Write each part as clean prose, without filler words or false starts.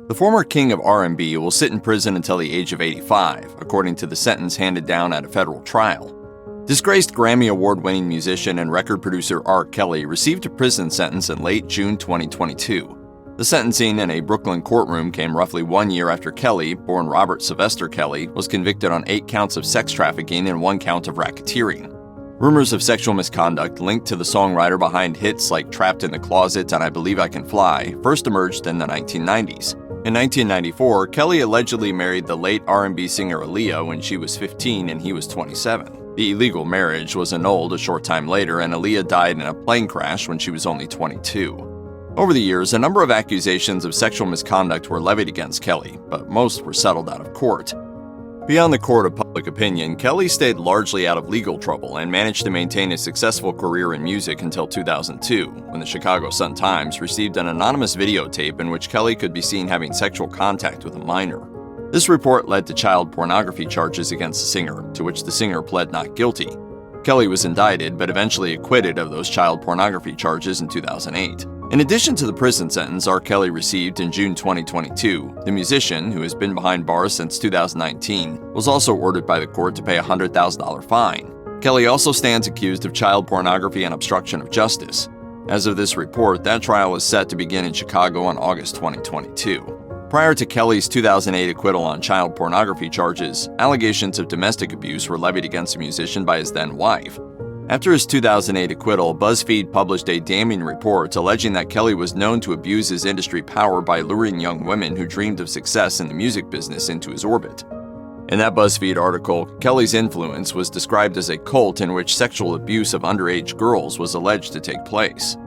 The former king of R&B will sit in prison until the age of 85, according to the sentence handed down at a federal trial. Disgraced Grammy Award-winning musician and record producer R. Kelly received a prison sentence in late June 2022. The sentencing in a Brooklyn courtroom came roughly 1 year after Kelly, born Robert Sylvester Kelly, was convicted on 8 counts of sex trafficking and 1 count of racketeering. Rumors of sexual misconduct linked to the songwriter behind hits like Trapped in the Closet and I Believe I Can Fly first emerged in the 1990s. In 1994, Kelly allegedly married the late R&B singer Aaliyah when she was 15 and he was 27. The illegal marriage was annulled a short time later, and Aaliyah died in a plane crash when she was only 22. Over the years, a number of accusations of sexual misconduct were levied against Kelly, but most were settled out of court. Beyond the court of public opinion, Kelly stayed largely out of legal trouble and managed to maintain a successful career in music until 2002, when the Chicago Sun-Times received an anonymous videotape in which Kelly could be seen having sexual contact with a minor. This report led to child pornography charges against the singer, to which the singer pled not guilty. Kelly was indicted, but eventually acquitted of those child pornography charges in 2008. In addition to the prison sentence R. Kelly received in June 2022, the musician, who has been behind bars since 2019, was also ordered by the court to pay a $100,000 fine. Kelly also stands accused of child pornography and obstruction of justice. As of this report, that trial is set to begin in Chicago on August 2022. Prior to Kelly's 2008 acquittal on child pornography charges, allegations of domestic abuse were levied against the musician by his then-wife. After his 2008 acquittal, BuzzFeed published a damning report alleging that Kelly was known to abuse his industry power by luring young women who dreamed of success in the music business into his orbit. In that BuzzFeed article, Kelly's influence was described as a cult in which sexual abuse of underage girls was alleged to take place.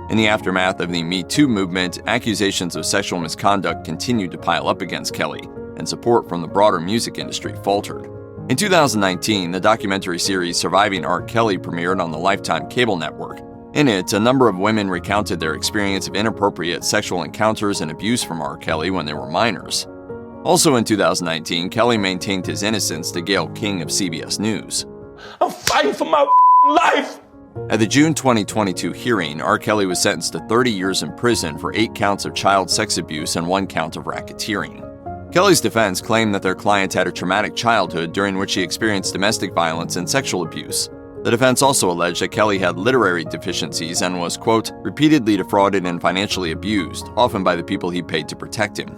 In the aftermath of the Me Too movement, accusations of sexual misconduct continued to pile up against Kelly, and support from the broader music industry faltered. In 2019, the documentary series Surviving R. Kelly premiered on the Lifetime cable network. In it, a number of women recounted their experience of inappropriate sexual encounters and abuse from R. Kelly when they were minors. Also in 2019, Kelly maintained his innocence to Gayle King of CBS News. I'm fighting for my life! At the June 2022 hearing, R. Kelly was sentenced to 30 years in prison for 8 counts of child sex abuse and 1 count of racketeering. Kelly's defense claimed that their client had a traumatic childhood during which he experienced domestic violence and sexual abuse. The defense also alleged that Kelly had literary deficiencies and was, quote, repeatedly defrauded and financially abused, often by the people he paid to protect him.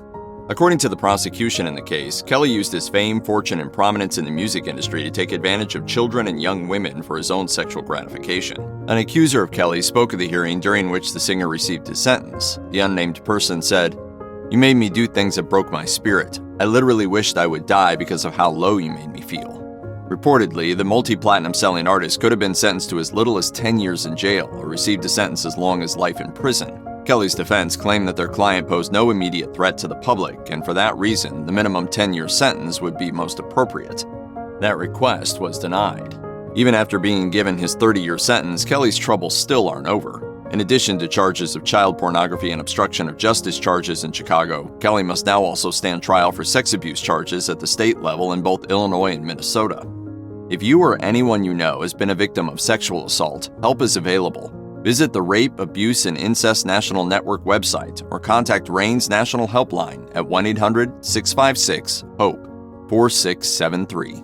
According to the prosecution in the case, Kelly used his fame, fortune, and prominence in the music industry to take advantage of children and young women for his own sexual gratification. An accuser of Kelly spoke at the hearing during which the singer received his sentence. The unnamed person said, "You made me do things that broke my spirit. I literally wished I would die because of how low you made me feel." Reportedly, the multi-platinum selling artist could have been sentenced to as little as 10 years in jail or received a sentence as long as life in prison. Kelly's defense claimed that their client posed no immediate threat to the public, and for that reason, the minimum 10-year sentence would be most appropriate. That request was denied. Even after being given his 30-year sentence, Kelly's troubles still aren't over. In addition to charges of child pornography and obstruction of justice charges in Chicago, Kelly must now also stand trial for sex abuse charges at the state level in both Illinois and Minnesota. If you or anyone you know has been a victim of sexual assault, help is available. Visit the Rape, Abuse, and Incest National Network website or contact RAIN's National Helpline at 1-800-656-HOPE 4673.